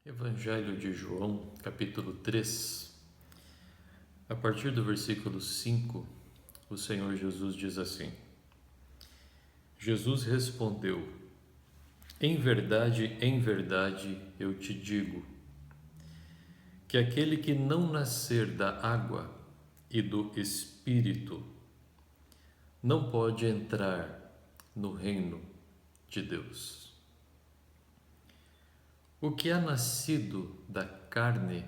Evangelho de João, capítulo 3, a partir do versículo 5, o Senhor Jesus diz assim: Jesus respondeu: em verdade, eu te digo, que aquele que não nascer da água e do Espírito não pode entrar no reino de Deus. O que é nascido da carne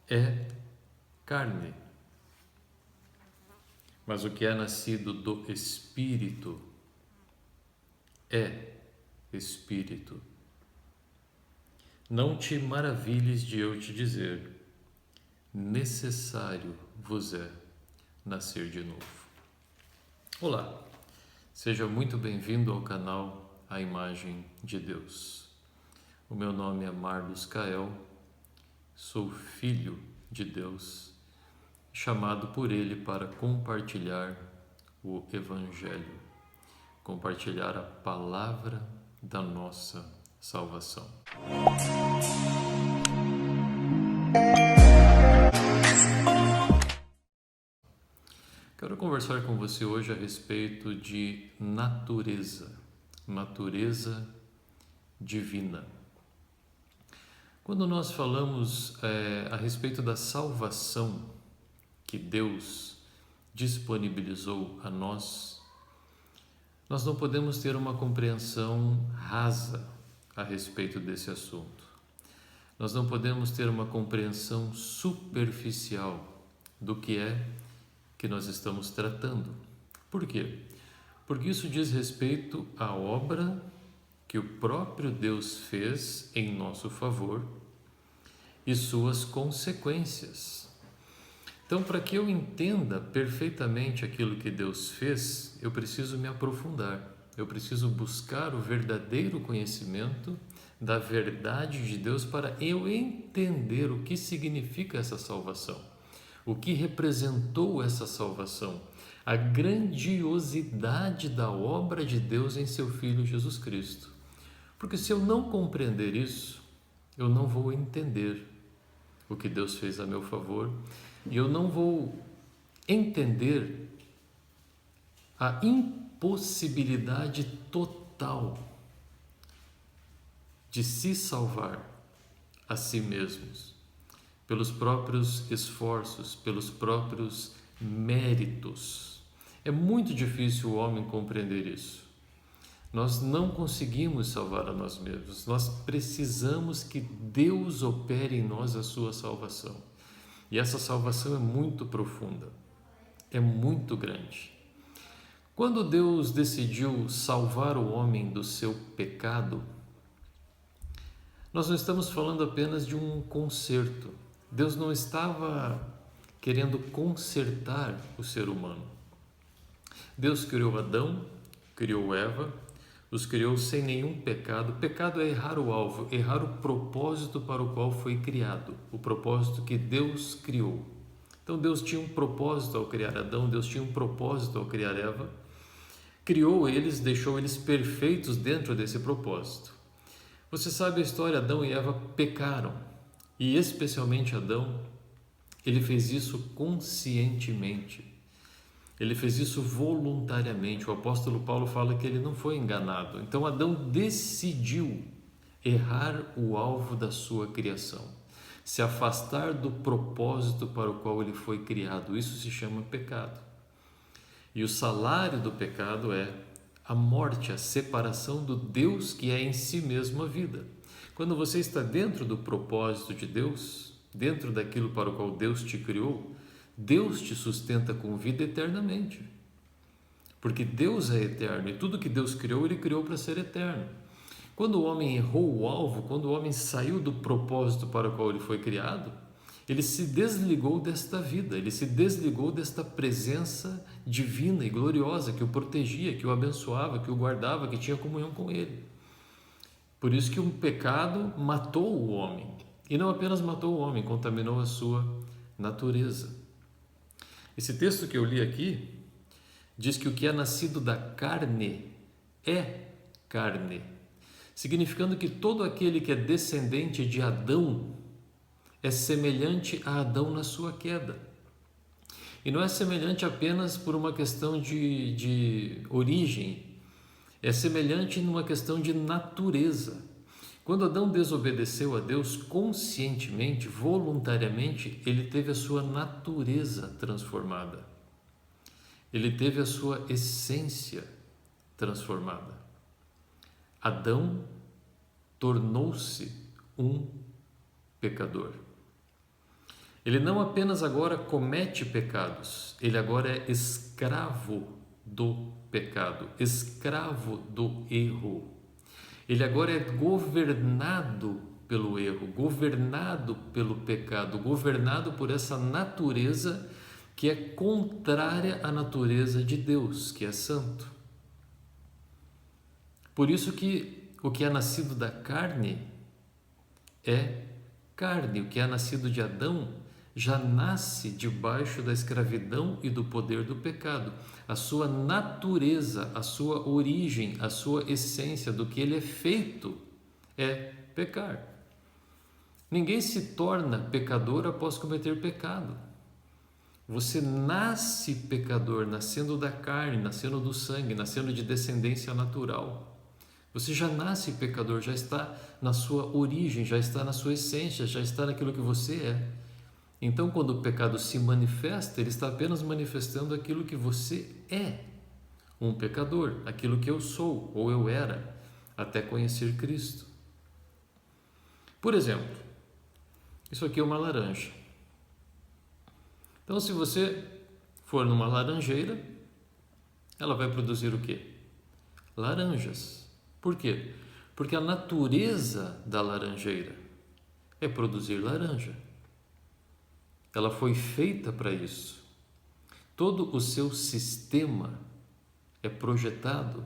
é carne, mas o que é nascido do Espírito é Espírito. Não te maravilhes de eu te dizer, necessário vos é nascer de novo. Olá, seja muito bem-vindo ao canal A Imagem de Deus. O meu nome é Marlos Cael, sou filho de Deus, chamado por Ele para compartilhar o Evangelho, compartilhar a palavra da nossa salvação. Quero conversar com você hoje a respeito de natureza divina. Quando nós falamos a respeito da salvação que Deus disponibilizou a nós não podemos ter uma compreensão rasa a respeito desse assunto. Nós não podemos ter uma compreensão superficial do que é que nós estamos tratando. Por quê? Porque isso diz respeito à obra que o próprio Deus fez em nosso favor e suas consequências. Então, para que eu entenda perfeitamente aquilo que Deus fez, eu preciso me aprofundar, eu preciso buscar o verdadeiro conhecimento da verdade de Deus para eu entender o que significa essa salvação, o que representou essa salvação, a grandiosidade da obra de Deus em seu Filho Jesus Cristo. Porque se eu não compreender isso, eu não vou entender o que Deus fez a meu favor e eu não vou entender a impossibilidade total de se salvar a si mesmos pelos próprios esforços, pelos próprios méritos. É muito difícil o homem compreender isso. Nós não conseguimos salvar a nós mesmos. Nós precisamos que Deus opere em nós a sua salvação. E essa salvação é muito profunda, é muito grande. Quando Deus decidiu salvar o homem do seu pecado, nós não estamos falando apenas de um conserto. Deus não estava querendo consertar o ser humano. Deus criou Adão, criou Eva, os criou sem nenhum pecado. Pecado é errar o alvo, errar o propósito para o qual foi criado, o propósito que Deus criou. Então Deus tinha um propósito ao criar Adão, Deus tinha um propósito ao criar Eva, criou eles, deixou eles perfeitos dentro desse propósito. Você sabe a história, Adão e Eva pecaram, e especialmente Adão, ele fez isso conscientemente. Ele fez isso voluntariamente. O apóstolo Paulo fala que ele não foi enganado. Então Adão decidiu errar o alvo da sua criação, se afastar do propósito para o qual ele foi criado. Isso se chama pecado. E o salário do pecado é a morte, a separação do Deus que é em si mesmo a vida. Quando você está dentro do propósito de Deus, dentro daquilo para o qual Deus te criou, Deus te sustenta com vida eternamente, porque Deus é eterno e tudo que Deus criou, Ele criou para ser eterno. Quando o homem errou o alvo, quando o homem saiu do propósito para o qual ele foi criado, ele se desligou desta vida, ele se desligou desta presença divina e gloriosa que o protegia, que o abençoava, que o guardava, que tinha comunhão com Ele. Por isso que o pecado matou o homem, e não apenas matou o homem, contaminou a sua natureza. Esse texto que eu li aqui diz que o que é nascido da carne é carne. significando que todo aquele que é descendente de Adão é semelhante a Adão na sua queda. E não é semelhante apenas por uma questão de origem, é semelhante numa questão de natureza. Quando Adão desobedeceu a Deus conscientemente, voluntariamente, ele teve a sua natureza transformada. Ele teve a sua essência transformada. Adão tornou-se um pecador. Ele não apenas agora comete pecados, ele agora é escravo do pecado, escravo do erro. Ele agora é governado pelo erro, governado pelo pecado, governado por essa natureza que é contrária à natureza de Deus, que é santo. Por isso que o que é nascido da carne é carne, o que é nascido de Adão já nasce debaixo da escravidão e do poder do pecado. A sua natureza, a sua origem, a sua essência, do que ele é feito, é pecar. Ninguém se torna pecador após cometer pecado. Você nasce pecador, nascendo da carne, nascendo do sangue, nascendo de descendência natural. Você já nasce pecador, já está na sua origem, já está na sua essência, já está naquilo que você é. Então, quando o pecado se manifesta, ele está apenas manifestando aquilo que você é, um pecador, aquilo que eu sou ou eu era, até conhecer Cristo. Por exemplo, isso aqui é uma laranja. Então, se você for numa laranjeira, ela vai produzir o quê? Laranjas. Por quê? Porque a natureza da laranjeira é produzir laranja. Ela foi feita para isso. Todo o seu sistema é projetado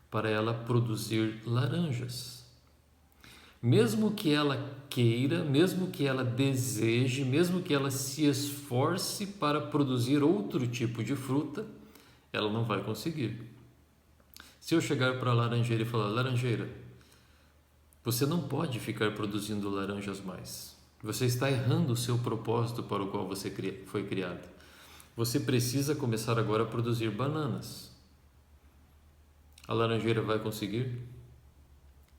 para ela produzir laranjas. Mesmo que ela queira, mesmo que ela deseje, mesmo que ela se esforce para produzir outro tipo de fruta, ela não vai conseguir. Se eu chegar para a laranjeira e falar: laranjeira, você não pode ficar produzindo laranjas mais. Você está errando o seu propósito para o qual você foi criado. Você precisa começar agora a produzir bananas. A laranjeira vai conseguir?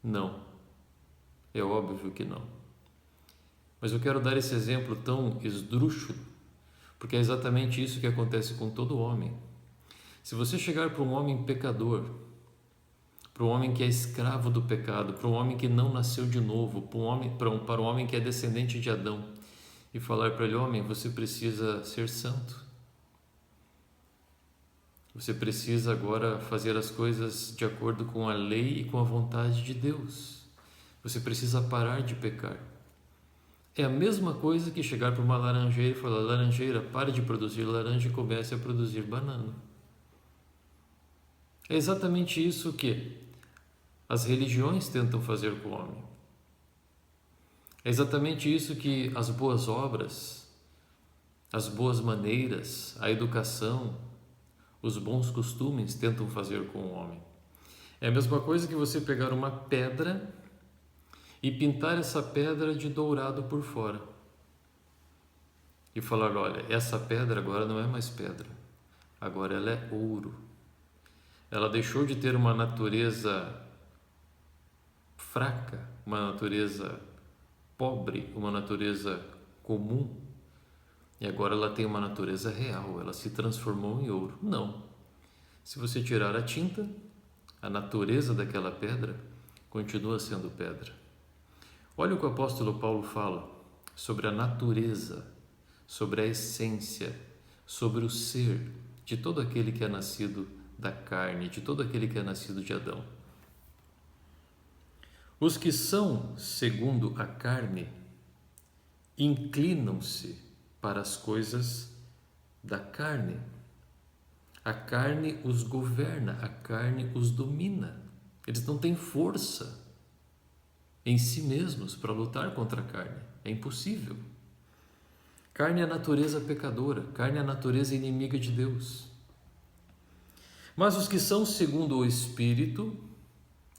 Não. É óbvio que não. Mas eu quero dar esse exemplo tão esdrúxulo, porque é exatamente isso que acontece com todo homem. Se você chegar para um homem pecador, para um homem que é escravo do pecado, para um homem que não nasceu de novo, para um homem que é descendente de Adão, e falar para ele: homem, você precisa ser santo. Você precisa agora fazer as coisas de acordo com a lei e com a vontade de Deus. Você precisa parar de pecar. É a mesma coisa que chegar para uma laranjeira e falar: laranjeira, pare de produzir laranja e comece a produzir banana. É exatamente isso que as religiões tentam fazer com o homem. É exatamente isso que as boas obras, as boas maneiras, a educação, os bons costumes tentam fazer com o homem. É a mesma coisa que você pegar uma pedra e pintar essa pedra de dourado por fora e falar: olha, essa pedra agora não é mais pedra, agora ela é ouro. Ela deixou de ter uma natureza fraca, uma natureza pobre, uma natureza comum, e agora ela tem uma natureza real, ela se transformou em ouro. Não. Se você tirar a tinta, a natureza daquela pedra continua sendo pedra. Olha o que o apóstolo Paulo fala sobre a natureza, sobre a essência, sobre o ser de todo aquele que é nascido da carne, de todo aquele que é nascido de Adão. Os que são segundo a carne inclinam-se para as coisas da carne. A carne os governa, a carne os domina. Eles não têm força em si mesmos para lutar contra a carne. É impossível. Carne é a natureza pecadora, carne é a natureza inimiga de Deus. Mas os que são segundo o Espírito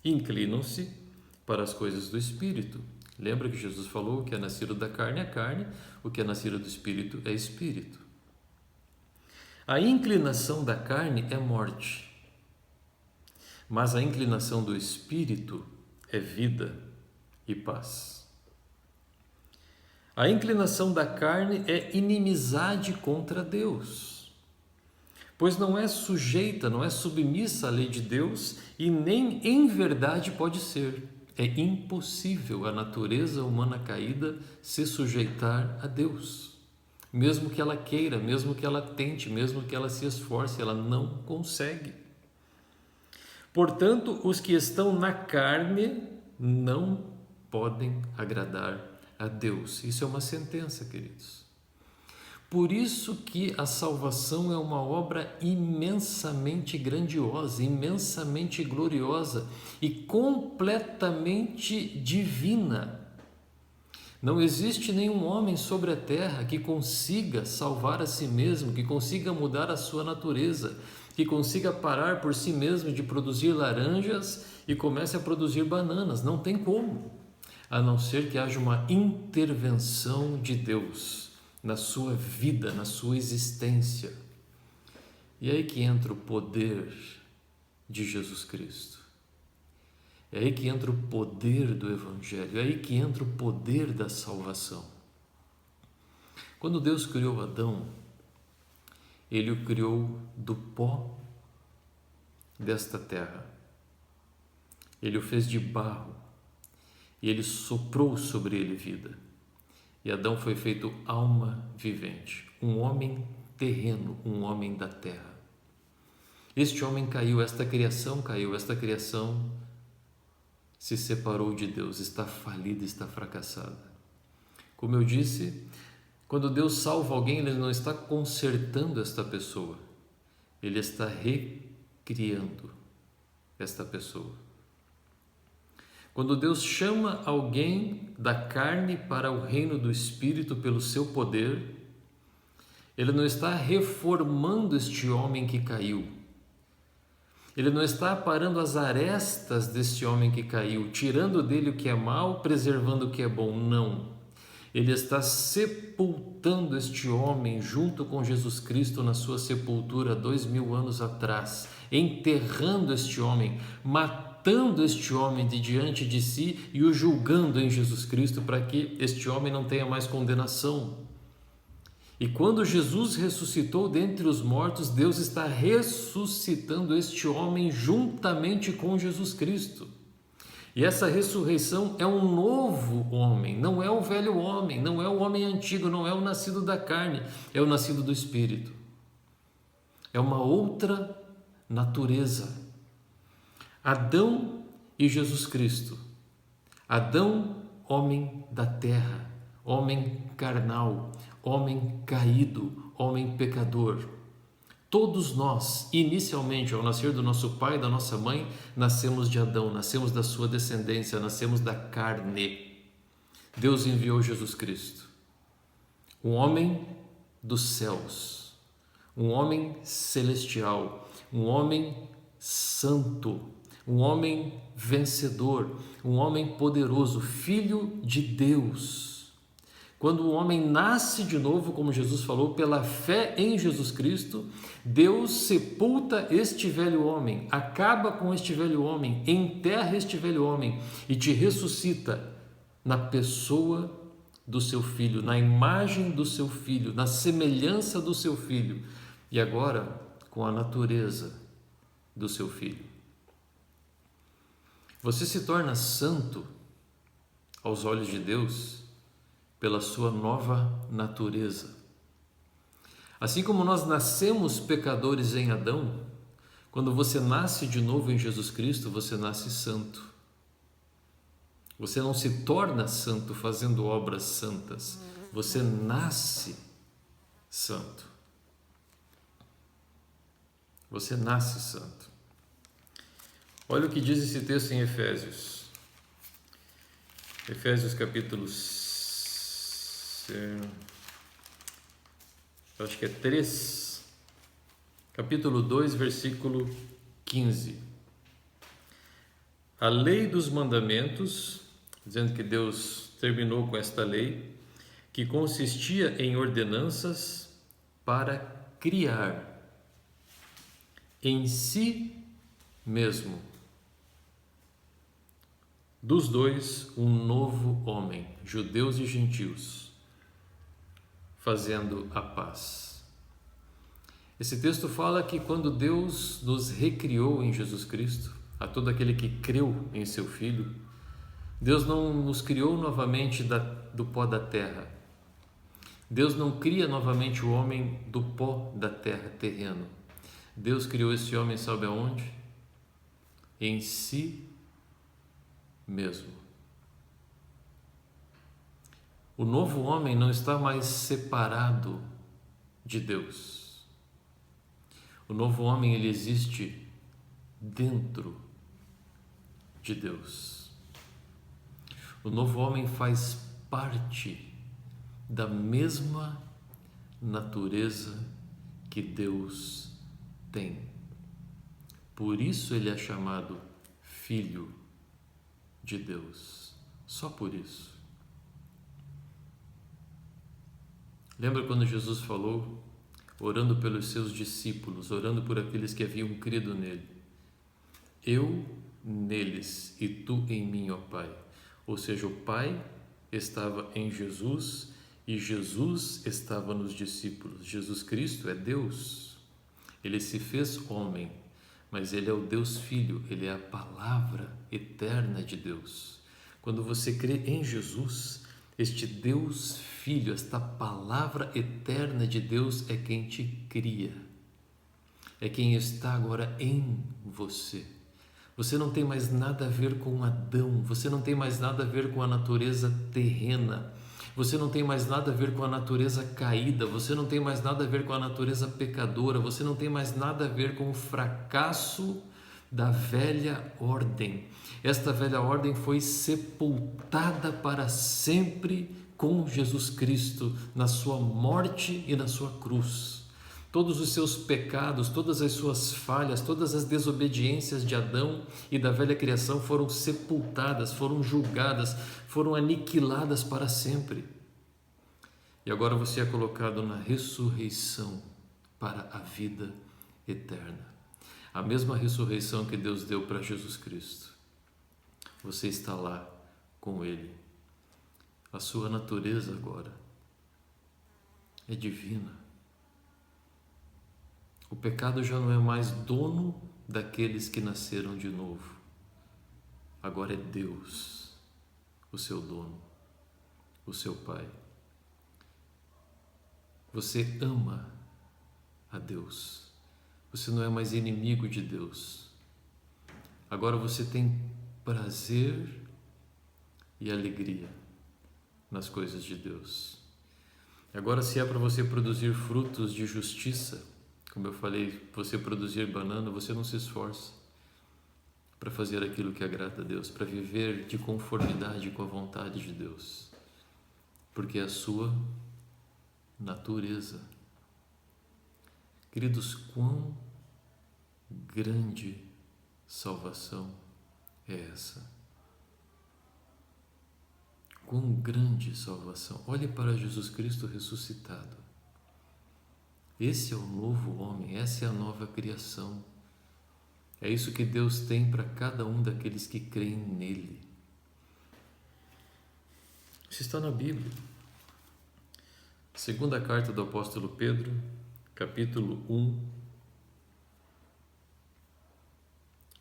inclinam-se para as coisas do Espírito. Lembra que Jesus falou: o que é nascido da carne é carne, o que é nascido do Espírito é Espírito. A inclinação da carne é morte, mas a inclinação do Espírito é vida e paz. A inclinação da carne é inimizade contra Deus, pois não é sujeita, não é submissa à lei de Deus e nem em verdade pode ser. É impossível a natureza humana caída se sujeitar a Deus. Mesmo que ela queira, mesmo que ela tente, mesmo que ela se esforce, ela não consegue. Portanto, os que estão na carne não podem agradar a Deus. Isso é uma sentença, queridos. Por isso que a salvação é uma obra imensamente grandiosa, imensamente gloriosa e completamente divina. Não existe nenhum homem sobre a terra que consiga salvar a si mesmo, que consiga mudar a sua natureza, que consiga parar por si mesmo de produzir laranjas e comece a produzir bananas. Não tem como, a não ser que haja uma intervenção de Deus na sua vida, na sua existência. E é aí que entra o poder de Jesus Cristo. É aí que entra o poder do Evangelho, é aí que entra o poder da salvação. Quando Deus criou Adão, Ele o criou do pó desta terra. Ele o fez de barro e Ele soprou sobre ele vida. E Adão foi feito alma vivente, um homem terreno, um homem da terra. Este homem caiu, esta criação caiu, esta criação se separou de Deus, está falida, está fracassada. Como eu disse, quando Deus salva alguém, Ele não está consertando esta pessoa, Ele está recriando esta pessoa. Quando Deus chama alguém da carne para o reino do Espírito pelo seu poder, Ele não está reformando este homem que caiu. Ele não está aparando as arestas deste homem que caiu, tirando dele o que é mal, preservando o que é bom. Não. Ele está sepultando este homem junto com Jesus Cristo na sua sepultura 2000 anos atrás, enterrando este homem, matando este homem de diante de si e o julgando em Jesus Cristo para que este homem não tenha mais condenação. E quando Jesus ressuscitou dentre os mortos, Deus está ressuscitando este homem juntamente com Jesus Cristo. E essa ressurreição é um novo homem, não é o velho homem, não é o homem antigo, não é o nascido da carne, é o nascido do Espírito. É uma outra natureza. Adão e Jesus Cristo. Adão, homem da terra, homem carnal, homem caído, homem pecador. Todos nós, inicialmente, ao nascer do nosso pai e da nossa mãe, nascemos de Adão, nascemos da sua descendência, nascemos da carne. Deus enviou Jesus Cristo, um homem dos céus, um homem celestial, um homem santo, um homem vencedor, um homem poderoso, filho de Deus. Quando o homem nasce de novo, como Jesus falou, pela fé em Jesus Cristo, Deus sepulta este velho homem, acaba com este velho homem, enterra este velho homem e te ressuscita na pessoa do seu filho, na imagem do seu filho, na semelhança do seu filho e agora com a natureza do seu filho. Você se torna santo aos olhos de Deus pela sua nova natureza. Assim como nós nascemos pecadores em Adão, quando você nasce de novo em Jesus Cristo, você nasce santo. Você não se torna santo fazendo obras santas, você nasce santo. Você nasce santo. Olha o que diz esse texto em Efésios. Efésios capítulo acho que é 3, capítulo 2, versículo 15. a lei dos mandamentos, dizendo que Deus terminou com esta lei, que consistia em ordenanças para criar em si mesmo dos dois um novo homem, judeus e gentios, fazendo a paz. Esse texto fala que quando Deus nos recriou em Jesus Cristo, a todo aquele que creu em seu Filho, Deus não nos criou novamente do pó da terra. Deus não cria novamente o homem do pó da terra, terreno. Deus criou esse homem, sabe aonde? Em si mesmo. O novo homem não está mais separado de Deus. O novo homem, ele existe dentro de Deus. O novo homem faz parte da mesma natureza que Deus tem. Por isso ele é chamado Filho de Deus. Só por isso. Lembra quando Jesus falou, orando pelos seus discípulos, orando por aqueles que haviam crido nele? Eu neles e tu em mim, ó Pai. Ou seja, o Pai estava em Jesus e Jesus estava nos discípulos. Jesus Cristo é Deus. Ele se fez homem, mas ele é o Deus Filho, ele é a palavra eterna de Deus. Quando você crê em Jesus, este Deus Filho, esta palavra eterna de Deus é quem te cria, é quem está agora em você. Você não tem mais nada a ver com Adão, você não tem mais nada a ver com a natureza terrena, você não tem mais nada a ver com a natureza caída, você não tem mais nada a ver com a natureza pecadora, você não tem mais nada a ver com o fracasso da velha ordem. Esta velha ordem foi sepultada para sempre com Jesus Cristo na sua morte e na sua cruz. Todos os seus pecados, todas as suas falhas, todas as desobediências de Adão e da velha criação foram sepultadas, foram julgadas, foram aniquiladas para sempre. E agora você é colocado na ressurreição para a vida eterna. A mesma ressurreição que Deus deu para Jesus Cristo. Você está lá com Ele. A sua natureza agora é divina. O pecado já não é mais dono daqueles que nasceram de novo. Agora é Deus, o seu dono, o seu Pai. Você ama a Deus. Você não é mais inimigo de Deus. Agora você tem prazer e alegria nas coisas de Deus. Agora, se é para você produzir frutos de justiça, como eu falei, você produzir banana, você não se esforça para fazer aquilo que agrada a Deus, para viver de conformidade com a vontade de Deus, porque é a sua natureza. Queridos, quão grande salvação é essa? Quão grande salvação! Olhe para Jesus Cristo ressuscitado. Esse é o novo homem, essa é a nova criação. É isso que Deus tem para cada um daqueles que creem nele. Isso está na Bíblia. Segunda carta do apóstolo Pedro, capítulo 1,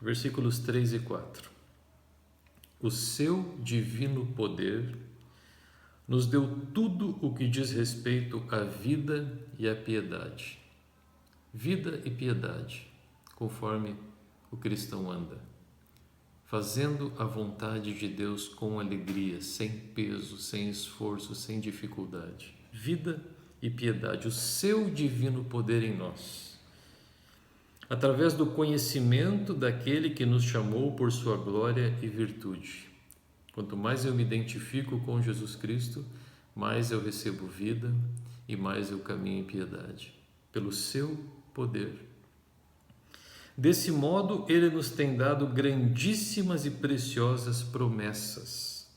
versículos 3 e 4. O seu divino poder nos deu tudo o que diz respeito à vida e à piedade. Vida e piedade, conforme o cristão anda, fazendo a vontade de Deus com alegria, sem peso, sem esforço, sem dificuldade. Vida e piedade, o seu divino poder em nós, através do conhecimento daquele que nos chamou por sua glória e virtude. Quanto mais eu me identifico com Jesus Cristo, mais eu recebo vida e mais eu caminho em piedade, pelo seu poder. Desse modo, Ele nos tem dado grandíssimas e preciosas promessas.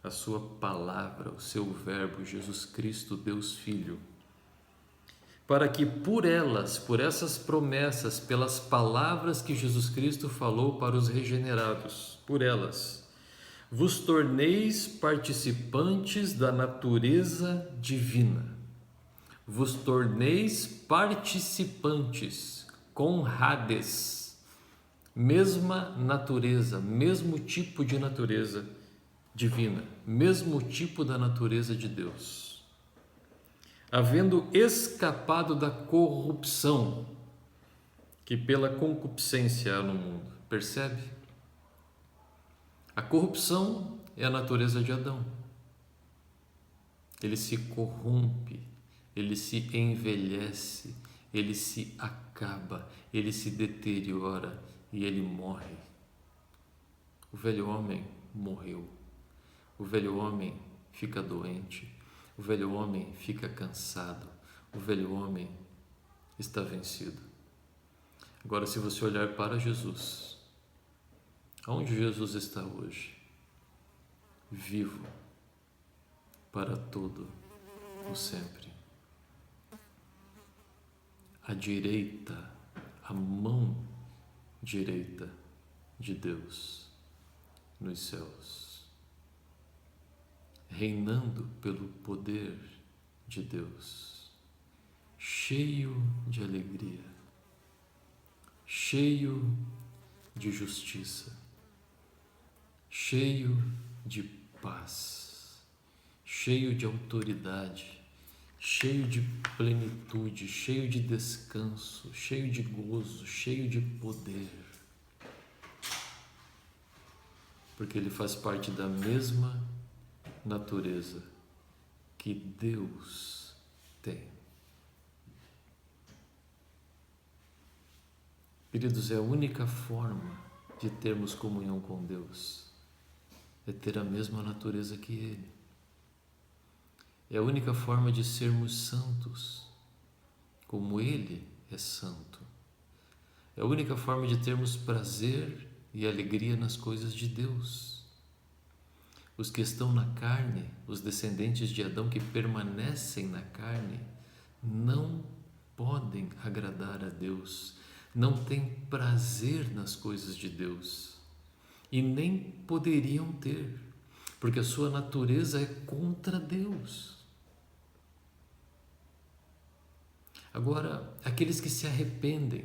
A sua palavra, o seu verbo, Jesus Cristo, Deus Filho, para que por elas, por essas promessas, pelas palavras que Jesus Cristo falou para os regenerados, por elas, vos torneis participantes da natureza divina. Vos torneis participantes, conrades, mesma natureza, mesmo tipo de natureza divina, mesmo tipo da natureza de Deus. Havendo escapado da corrupção que pela concupiscência há no mundo. Percebe? A corrupção é a natureza de Adão. Ele se corrompe, ele se envelhece, ele se acaba, ele se deteriora e ele morre. O velho homem morreu. O velho homem fica doente. O velho homem fica cansado. O velho homem está vencido. Agora, se você olhar para Jesus, onde Jesus está hoje? Vivo para todo o sempre. À direita, a mão direita de Deus nos céus, reinando pelo poder de Deus, cheio de alegria, cheio de justiça, cheio de paz, cheio de autoridade, cheio de plenitude, cheio de descanso, cheio de gozo, cheio de poder, porque ele faz parte da mesma natureza que Deus tem. Queridos, é a única forma de termos comunhão com Deus, é ter a mesma natureza que Ele. É a única forma de sermos santos, como Ele é santo. É a única forma de termos prazer e alegria nas coisas de Deus. Os que estão na carne, os descendentes de Adão que permanecem na carne, não podem agradar a Deus, não têm prazer nas coisas de Deus e nem poderiam ter, porque a sua natureza é contra Deus. Agora, aqueles que se arrependem,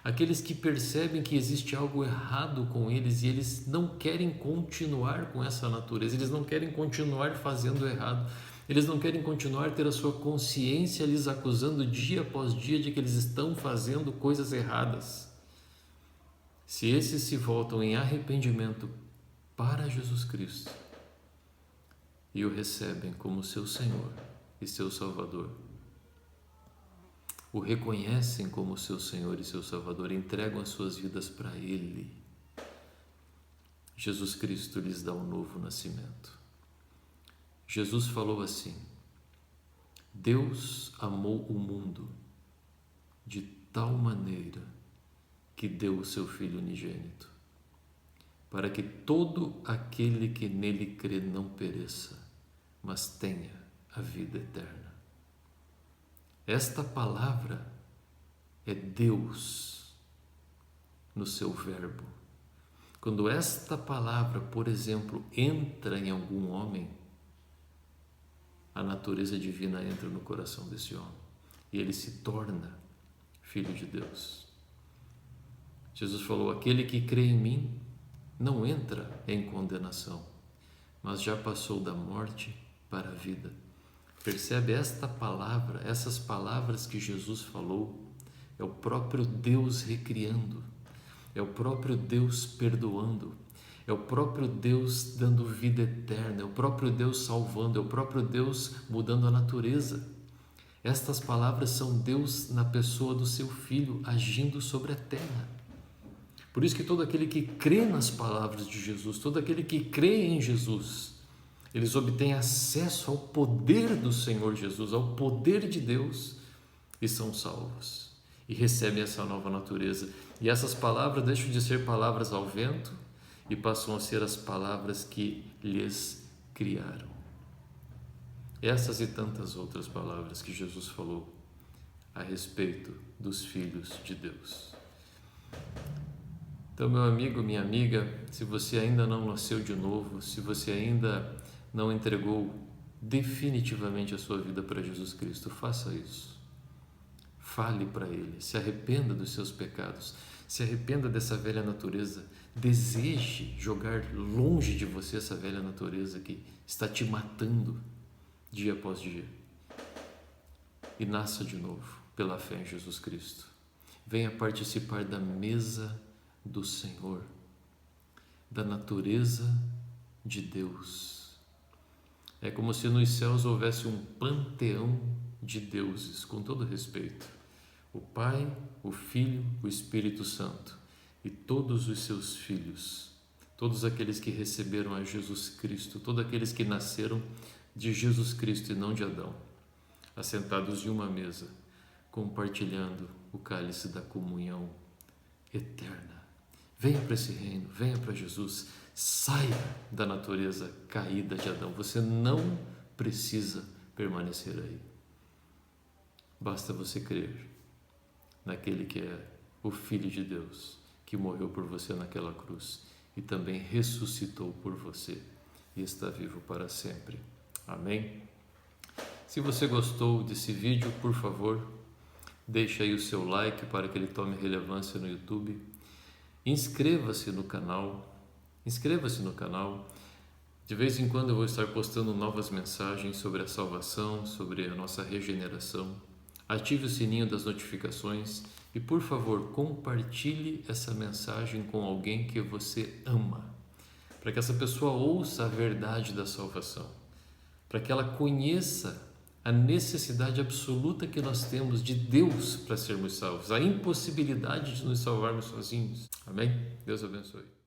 aqueles que percebem que existe algo errado com eles e eles não querem continuar com essa natureza, eles não querem continuar fazendo errado, eles não querem continuar ter a sua consciência lhes acusando dia após dia de que eles estão fazendo coisas erradas. Se esses se voltam em arrependimento para Jesus Cristo e o recebem como seu Senhor e seu Salvador, o reconhecem como seu Senhor e seu Salvador, entregam as suas vidas para Ele, Jesus Cristo lhes dá um novo nascimento. Jesus falou assim: Deus amou o mundo de tal maneira que deu o seu Filho unigênito, para que todo aquele que nele crê não pereça, mas tenha a vida eterna. Esta palavra é Deus no seu verbo. Quando esta palavra, por exemplo, entra em algum homem, a natureza divina entra no coração desse homem e ele se torna filho de Deus. Jesus falou: aquele que crê em mim não entra em condenação, mas já passou da morte para a vida. Percebe esta palavra, essas palavras que Jesus falou, é o próprio Deus recriando, é o próprio Deus perdoando, é o próprio Deus dando vida eterna, é o próprio Deus salvando, é o próprio Deus mudando a natureza. Estas palavras são Deus na pessoa do seu Filho agindo sobre a terra. Por isso que todo aquele que crê nas palavras de Jesus, todo aquele que crê em Jesus, eles obtêm acesso ao poder do Senhor Jesus, ao poder de Deus e são salvos. e recebem essa nova natureza. E essas palavras deixam de ser palavras ao vento e passam a ser as palavras que lhes criaram. Essas e tantas outras palavras que Jesus falou a respeito dos filhos de Deus. Então, meu amigo, minha amiga, se você ainda não nasceu de novo, se você ainda não entregou definitivamente a sua vida para Jesus Cristo, faça isso. Fale para Ele, se arrependa dos seus pecados, se arrependa dessa velha natureza, deseje jogar longe de você essa velha natureza que está te matando dia após dia. E nasça de novo pela fé em Jesus Cristo. Venha participar da mesa do Senhor, da natureza de Deus. É como se nos céus houvesse um panteão de deuses, com todo respeito. O Pai, o Filho, o Espírito Santo e todos os seus filhos, todos aqueles que receberam a Jesus Cristo, todos aqueles que nasceram de Jesus Cristo e não de Adão, assentados em uma mesa, compartilhando o cálice da comunhão eterna. Venha para esse reino, venha para Jesus, saia da natureza caída de Adão. Você não precisa permanecer aí. Basta você crer naquele que é o Filho de Deus, que morreu por você naquela cruz e também ressuscitou por você e está vivo para sempre. Amém? Se você gostou desse vídeo, por favor, deixe aí o seu like para que ele tome relevância no YouTube. Inscreva-se no canal. De vez em quando eu vou estar postando novas mensagens sobre a salvação, sobre a nossa regeneração. Ative o sininho das notificações e, por favor, compartilhe essa mensagem com alguém que você ama, para que essa pessoa ouça a verdade da salvação, para que ela conheça a necessidade absoluta que nós temos de Deus para sermos salvos, a impossibilidade de nos salvarmos sozinhos. Amém? Deus abençoe.